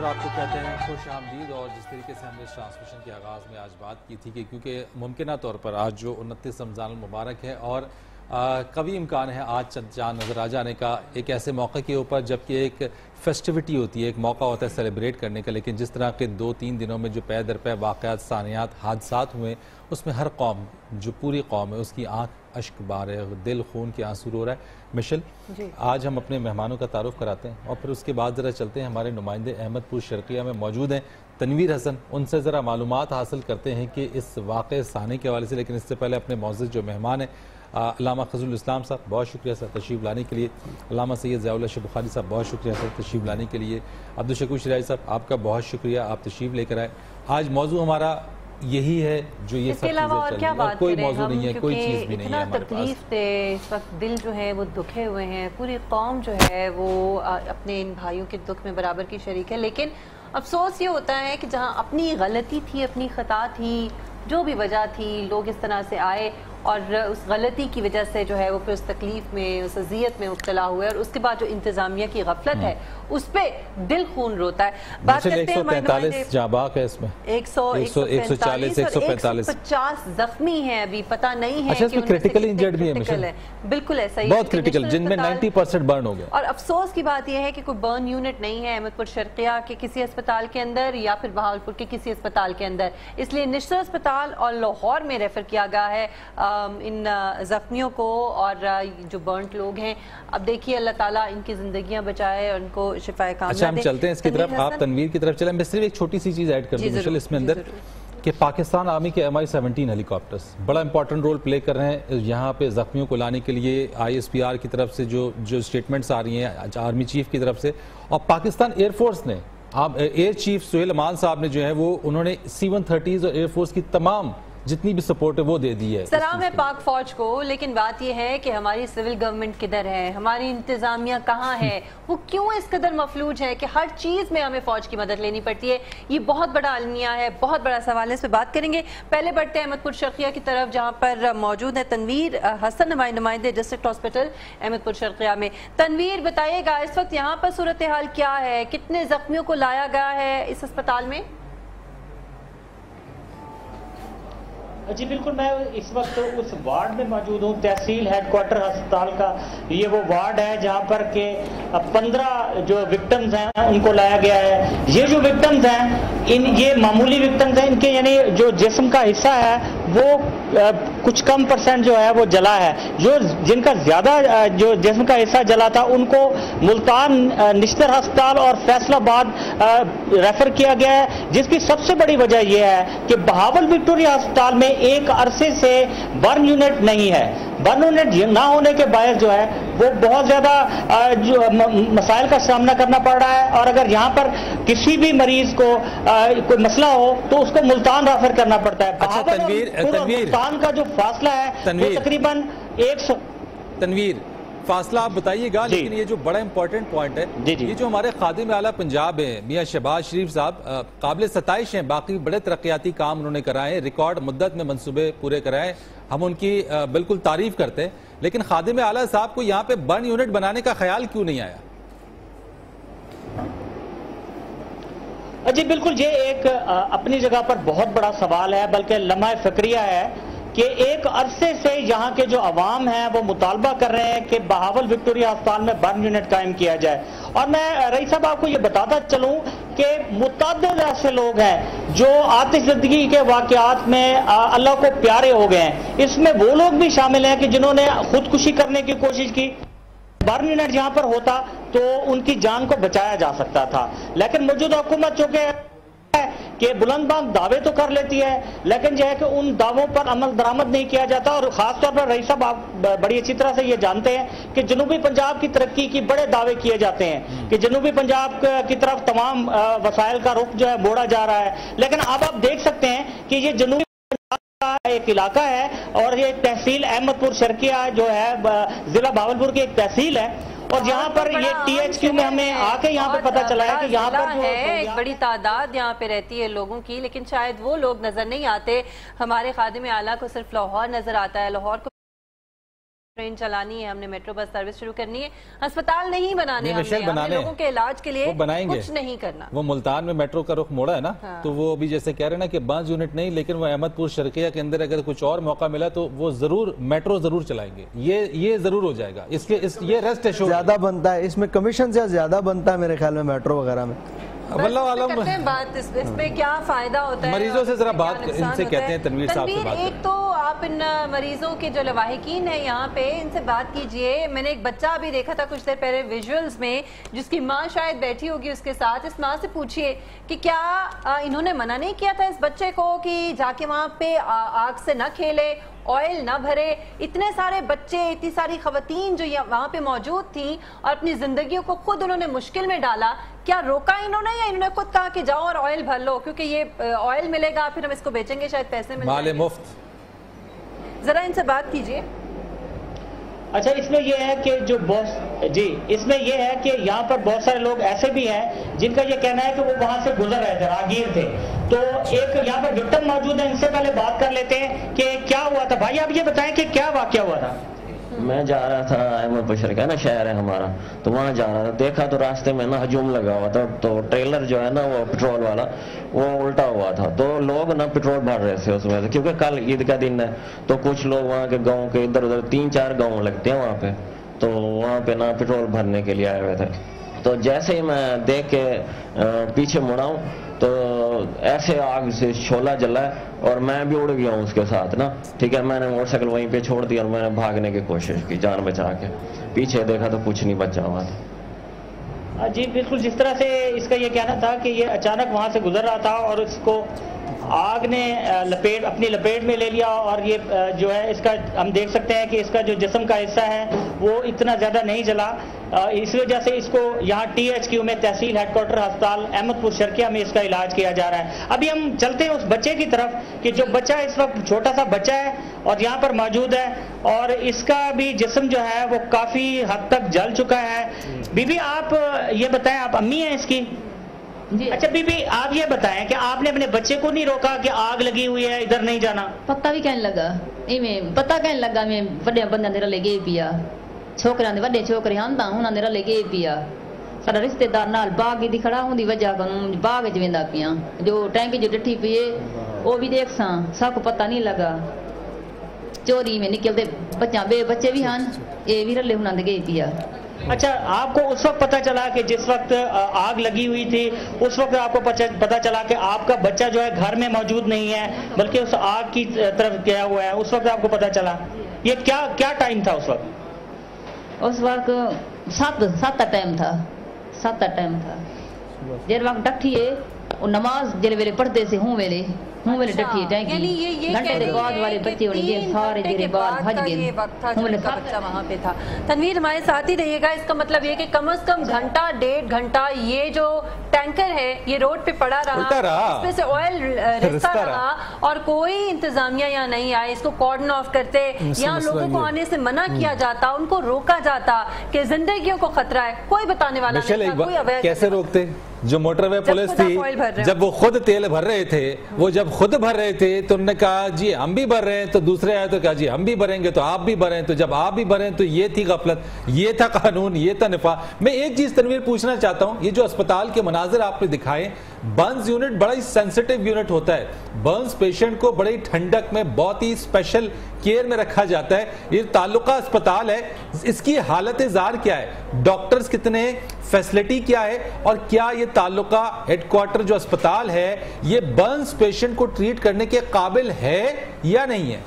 आपको कहते हैं खुश आमदीद। और जिस तरीके से हमने इस ट्रांसमिशन के आगाज़ में आज बात की थी कि क्योंकि मुमकिन तौर पर आज जो 29 रमज़ान मुबारक है और कभी इम्कान है आज चंद चांद नज़र आ जाने का एक ऐसे मौके के ऊपर, जबकि एक फेस्टिविटी होती है, एक मौका होता है सेलिब्रेट करने का। लेकिन जिस तरह के 2-3 दिनों में जो पै दर पै वाक़यात, सानियात, हादसात हुए, उसमें हर कौम, जो पूरी कौम है, उसकी आंख अश्क बार है, दिल खून के आंसू रो रहा है। मिशेल, आज हम अपने मेहमानों का तारुफ कराते हैं और फिर उसके बाद ज़रा चलते हैं, हमारे नुमाइंदे अहमदपुर शर्किया में मौजूद हैं तनवीर हसन, उनसे ज़रा मालूमात हासिल करते हैं कि इस वाक़े साने के हवाले से। लेकिन इससे पहले अपने मौजूद जो मेहमान हैं अल्लामा खज़रुल इस्लाम साहब, बहुत शुक्रिया सर तशरीफ़ लाने के लिए। अल्लामा सैयद ज़ियाउल्लाह शाह बुखारी साहब, बहुत शुक्रिया सर तशरीफ़ लाने के लिए। अब्दुल शकूर शिराजी साहब, आपका बहुत शुक्रिया, आप तशरीफ़ लेकर आए। आज मौजू हमारा यही है जो ये इसके अलावा और क्या बात कोई मौजू नहीं है, कोई चीज़ भी नहीं है हमारे पास। तकलीफ थे इस वक्त, दिल जो है वो दुखे हुए हैं, पूरी कौम जो है वो अपने इन भाइयों के दुख में बराबर की शरीक है। लेकिन अफसोस ये होता है कि जहाँ अपनी गलती थी, अपनी खता थी, जो भी वजह थी, लोग इस तरह से आए और उस गलती की वजह से जो है वो फिर उस तकलीफ में, उस अज़ियत में मुब्तला हुए और उसके बाद जो इंतजामिया की गफलत है उस पे दिल खून रोता है। बात करते हैं 143 जाबाक है इसमें, 140, 150 जख्मी हैं, अभी पता नहीं है कि क्रिटिकल इंजर्ड भी है। बिल्कुल ऐसा ही, बहुत क्रिटिकल, जिनमें 90% बर्न हो गया। और अफसोस की बात यह है कि कोई बर्न यूनिट नहीं है अहमदपुर शर्किया के किसी अस्पताल के अंदर या फिर बहावलपुर के किसी अस्पताल के अंदर, इसलिए निश्तर अस्पताल और लाहौर में रेफर किया गया है इन जख्मियों को। और जो बर्न लोग हैं, अब देखिए अल्लाह ताला इनकी जिंदगियां बचाए और उनको शिफाए कामयाब दे। अच्छा, हम चलते हैं इसकी तरफ, आप तनवीर की तरफ चलें। मैं सिर्फ एक छोटी सी चीज ऐड कर दूं मिशेल इसमें अंदर कि पाकिस्तान आर्मी के MI-17 हेलीकॉप्टर्स बड़ा इंपॉर्टेंट रोल प्ले कर रहे हैं यहाँ पे जख्मियों को लाने के लिए। ISPR की तरफ से जो स्टेटमेंट्स आ रही हैं आर्मी चीफ की तरफ से, और पाकिस्तान एयरफोर्स ने, एयर चीफ सुहेल अमान साहब ने जो है वो उन्होंने C-130 और एयरफोर्स की तमाम जितनी भी सपोर्ट है वो दे दी है। सलाम है पाक फौज को। लेकिन बात यह है कि हमारी सिविल गवर्नमेंट किधर है, हमारी इंतजामिया कहाँ है, वो क्यों इस कदर मफलूज है कि हर चीज में हमें फौज की मदद लेनी पड़ती है। ये बहुत बड़ा अलमिया है, बहुत बड़ा सवाल है, इस पर बात करेंगे। पहले बढ़ते हैं अहमदपुर शर्किया की तरफ, जहाँ पर मौजूद है तनवीर हसन, नुमाइंदे डिस्ट्रिक्ट हॉस्पिटल अहमदपुर शर्किया में। तनवीर, बताइएगा इस वक्त यहाँ पर सूरत हाल क्या है, कितने जख्मियों को लाया गया है इस अस्पताल में? जी बिल्कुल, मैं इस वक्त उस वार्ड में मौजूद हूँ, तहसील हेडक्वार्टर अस्पताल का ये वो वार्ड है जहाँ पर के 15 जो विक्टिम्स हैं उनको लाया गया है। ये जो विक्टिम्स हैं, ये मामूली विक्टिम्स हैं, इनके यानी जो जिस्म का हिस्सा है वो कुछ कम % जो है वो जला है। जो जिनका ज्यादा जो जिस्म का हिस्सा जला था उनको मुल्तान निश्तर अस्पताल और फैसलाबाद रेफर किया गया है, जिसकी सबसे बड़ी वजह यह है कि बहावल विक्टोरिया अस्पताल में एक अरसे से बर्न यूनिट नहीं है। बर्न यूनिट ना होने के बायस जो है वो बहुत ज्यादा जो मसाइल का सामना करना पड़ रहा है। और अगर यहाँ पर किसी भी मरीज को कोई मसला हो तो उसको मुल्तान रेफर करना पड़ता है। अच्छा, तनवीर मुल्तान का जो फासला है वो तकरीबन 100। तनवीर, फासला आप बताइएगा, लेकिन ये जो बड़ा इंपॉर्टेंट पॉइंट है, ये जो हमारे खादिम आला पंजाब है मियां शहबाज शरीफ साहब, काबिल सताइश हैं, बाकी बड़े तरक्याती काम उन्होंने कराए, रिकॉर्ड मुद्दत में मंसूबे पूरे कराए, हम उनकी बिल्कुल तारीफ करते हैं। लेकिन खादिम आला साहब को यहाँ पे बर्न यूनिट बनाने का ख्याल क्यों नहीं आया? जी बिल्कुल, ये एक अपनी जगह पर बहुत बड़ा सवाल है, बल्कि लम्हा फिक्रिया है कि एक अरसे से यहाँ के जो अवाम हैं वो मुतालबा कर रहे हैं कि बहावल विक्टोरिया अस्पताल में बर्न यूनिट कायम किया जाए। और मैं रईस साहब आपको ये बताता चलूं कि मुतअद्दिद ऐसे लोग हैं जो आतिशज़दगी के वाक़यात में अल्लाह को प्यारे हो गए हैं। इसमें वो लोग भी शामिल हैं कि जिन्होंने खुदकुशी करने की कोशिश की। बर्न यूनिट यहाँ पर होता तो उनकी जान को बचाया जा सकता था, लेकिन मौजूदा हुकूमत चूंकि कि बुलंदबाग दावे तो कर लेती है, लेकिन जो है कि उन दावों पर अमल दरामद नहीं किया जाता। और खासतौर पर रईस साहब, आप बड़ी अच्छी तरह से ये जानते हैं कि जनूबी पंजाब की तरक्की की बड़े दावे किए जाते हैं कि जनूबी पंजाब की तरफ तमाम वसाइल का रुख जो है मोड़ा जा रहा है। लेकिन अब आप देख सकते हैं कि ये जनूबी पंजाब का एक इलाका है और ये तहसील अहमदपुर शर्किया जो है जिला भावलपुर की एक तहसील है, और यहाँ पर ये THQ में हमें आके यहाँ पे पता चला है कि यहाँ पर है एक बड़ी तादाद यहाँ पे रहती है लोगों की, लेकिन शायद वो लोग नजर नहीं आते। हमारे खादिम आला को सिर्फ लाहौर नजर आता है, लाहौर को ट्रेन चलानी है, हमने मेट्रो बस सर्विस शुरू करनी है, अस्पताल नहीं बनाने, हमने लोगों के इलाज के लिए कुछ नहीं करना। वो मुल्तान में मेट्रो का रुख मोड़ा है ना, तो वो अभी जैसे कह रहे हैं ना कि बंस यूनिट नहीं, लेकिन वो अहमदपुर शर्किया के अंदर अगर कुछ और मौका मिला तो वो जरूर मेट्रो जरूर चलाएंगे, ये जरूर हो जाएगा। ये रेस्ट एश्योर ज्यादा बनता है, इसमें कमीशन से ज्यादा बनता है मेरे ख्याल में मेट्रो वगैरह में। बात इसमें क्या फायदा होता है, मरीजों से जरा बात इनसे कहते हैं, तनवीर साहब से बात। एक तो आप इन मरीजों के जो लवाहिकीन है यहाँ पे, इनसे बात कीजिए। मैंने एक बच्चा अभी देखा था कुछ देर पहले विजुअल्स में, जिसकी माँ शायद बैठी होगी उसके साथ। इस माँ से पूछिए कि क्या इन्होंने मना नहीं किया था इस बच्चे को कि जाके वहाँ पे आग से न खेले, ऑयल ना भरे। इतने सारे बच्चे, इतनी सारी खवातीन जो वहाँ पे मौजूद थी और अपनी जिंदगियों को खुद उन्होंने मुश्किल में डाला, क्या रोका इन्होंने या इन्होंने खुद कहा कि जाओ और ऑयल भर लो, क्योंकि ये ऑयल मिलेगा फिर हम इसको बेचेंगे, शायद पैसे मिलेंगे मुफ्त। जरा इनसे बात कीजिए। अच्छा, इसमें यह है कि जो इसमें यह है कि यहाँ पर बहुत सारे लोग ऐसे भी हैं जिनका ये कहना है कि वो वहां से गुजर रहे थे, राहगीर थे। तो एक यहाँ पर विक्टिम मौजूद है, इनसे पहले बात कर लेते हैं कि क्या हुआ था। भाई आप ये बताएं कि क्या वाकया हुआ था। मैं जा रहा था अहमदपुर शर्किया ना शहर है हमारा, तो वहाँ जा रहा था, देखा तो रास्ते में ना हजूम लगा हुआ था, तो ट्रेलर जो है ना वो पेट्रोल वाला वो उल्टा हुआ था, तो लोग ना पेट्रोल भर रहे थे उसमें से, क्योंकि कल ईद का दिन है। तो कुछ लोग वहाँ के गाँव के इधर उधर 3-4 गाँव लगते हैं वहाँ पे, तो वहाँ पे ना पेट्रोल भरने के लिए आए हुए थे। तो जैसे ही मैं देख के पीछे मुड़ा हूँ तो ऐसे आग से शोला जला और मैं भी उड़ गया हूँ उसके साथ ना, ठीक है। मैंने मोटरसाइकिल वहीं पे छोड़ दी और मैंने भागने की कोशिश की जान बचा के, पीछे देखा तो कुछ नहीं बचा हुआ था। जी बिल्कुल, जिस तरह से इसका ये कहना था कि ये अचानक वहाँ से गुजर रहा था और इसको आग ने अपनी लपेट में ले लिया, और ये जो है इसका हम देख सकते हैं कि इसका जो जिस्म का हिस्सा है वो इतना ज़्यादा नहीं जला। इस वजह से इसको यहाँ THQ में तहसील हेडक्वार्टर अस्पताल अहमदपुर शर्किया में इसका इलाज किया जा रहा है। अभी हम चलते हैं उस बच्चे की तरफ कि जो बच्चा इस वक्त छोटा सा बच्चा है और यहाँ पर मौजूद है, और इसका भी जिस्म जो है वो काफ़ी हद तक जल चुका है। बीबी आप ये बताएं, आप अम्मी हैं इसकी जी। अच्छा बीबी आप ये बताएं कि आपने अपने बच्चे को नहीं रोका कि आग लगी हुई है, इधर नहीं जाना? पता भी कहने लगा, पता कहने लगा, मैं बड़े बंदे ने रले गए पिया, छोकरियां दे वड्डे छोकरे आंदा उन्हां ने रले गए पिया। साडा रिश्तेदार नाल बाग दी खड़ा होंदी वजह कन बाग च वेंदा पिया, जो टैंकी जो डठी पई वो भी देख सा, सबको पता नहीं लगा। चोरी में निकलते बच्चे भी हैं, ये भी रले उन्हां दे गए पिया। अच्छा, आपको उस वक्त पता चला कि जिस वक्त आग लगी हुई थी उस वक्त आपको पता चला कि आपका बच्चा जो है घर में मौजूद नहीं है बल्कि उस आग की तरफ गया हुआ है, उस वक्त आपको पता चला? ये क्या टाइम था उस वक्त? उस वक्त 7 टाइम था, 7 टाइम था। देर वक्त डठी है और नमाज जेरे वेले पढ़ते से हूं वेले डठी टैंकी घंटे के बाद वाले बच्चे होने सारे जेरे बाद भज गए, बच्चा वहां पे था। तनवीर हमारे साथ ही रहिएगा। इसका मतलब ये कि कम से कम घंटा 1.5 घंटा ये जो टैंकर है ये रोड पे पड़ा रहा, इसमें से ऑयल रिसता रहा और कोई इंतजामिया यहाँ नहीं आए इसको कॉर्डन ऑफ करते, यहाँ लोगों को आने से मना किया जाता, उनको रोका जाता कि जिंदगियों को खतरा है, कोई बताने वाला नहीं था, कोई अवेयर कैसे रोकते? जो मोटरवे पुलिस थी जब वो खुद तेल भर रहे थे, वो जब खुद भर रहे थे तो उन्होंने कहा जी हम भी भर रहे हैं, तो दूसरे आए तो कहा जी हम भी भरेंगे, तो आप भी भरें, तो जब आप भी भरें तो ये थी गफलत, ये था कानून, ये था निफा। मैं एक चीज तनवीर पूछना चाहता हूं, ये जो अस्पताल के मनाजिर आपने दिखाए, बर्न्स यूनिट बड़ा ही सेंसिटिव यूनिट होता है, बर्न्स पेशेंट को बड़ी ठंडक में बहुत ही स्पेशल केयर में रखा जाता है। ये ताल्लुका अस्पताल है, इसकी हालत ज़ार क्या है, डॉक्टर्स कितने, फैसिलिटी क्या है, और क्या ये ताल्लुका हेडक्वार्टर जो अस्पताल है ये बर्न्स पेशेंट को ट्रीट करने के काबिल है या नहीं है?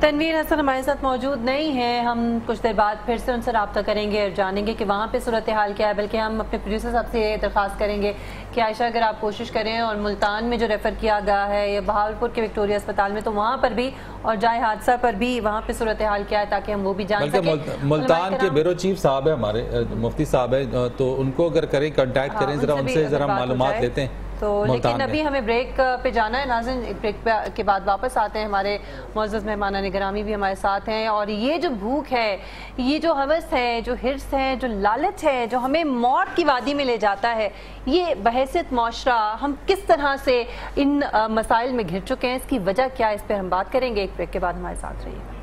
तनवीर हसन हमारे साथ मौजूद नहीं है, हम कुछ देर बाद फिर से उनसे रब्ता करेंगे और जानेंगे कि वहाँ पे सूरत हाल क्या है। बल्कि हम अपने प्रोड्यूसर साहब से दरख्वास्त करेंगे कि आयशा अगर आप कोशिश करें और मुल्तान में जो रेफ़र किया गया है या बहावलपुर के विक्टोरिया अस्पताल में, तो वहाँ पर भी और जाए हादसा पर भी वहाँ पे सूरत हाल क्या है ताकि हम वो भी जान सकें। मुल्तान के ब्यूरो चीफ साहब है हमारे, मुफ्ती साहब है, तो उनको अगर करें कॉन्टैक्ट करें, जरा उनसे जरा मालूमात लेते हैं। تو لیکن ابھی ہمیں بریک پہ جانا ہے ناظرین. بریک کے بعد واپس آتے ہیں. ہمارے معزز مہمانان گرامی بھی ہمارے ساتھ ہیں. اور یہ جو بھوک ہے, یہ جو ہوس ہے, جو حرص ہے, جو لالچ ہے, جو ہمیں موت کی وادی میں لے جاتا ہے, یہ بحیثیت معاشرہ ہم کس طرح سے ان مسائل میں گھر چکے ہیں, اس کی وجہ کیا ہے, اس پہ ہم بات کریں گے. ایک بریک کے بعد ہمارے ساتھ رہیے.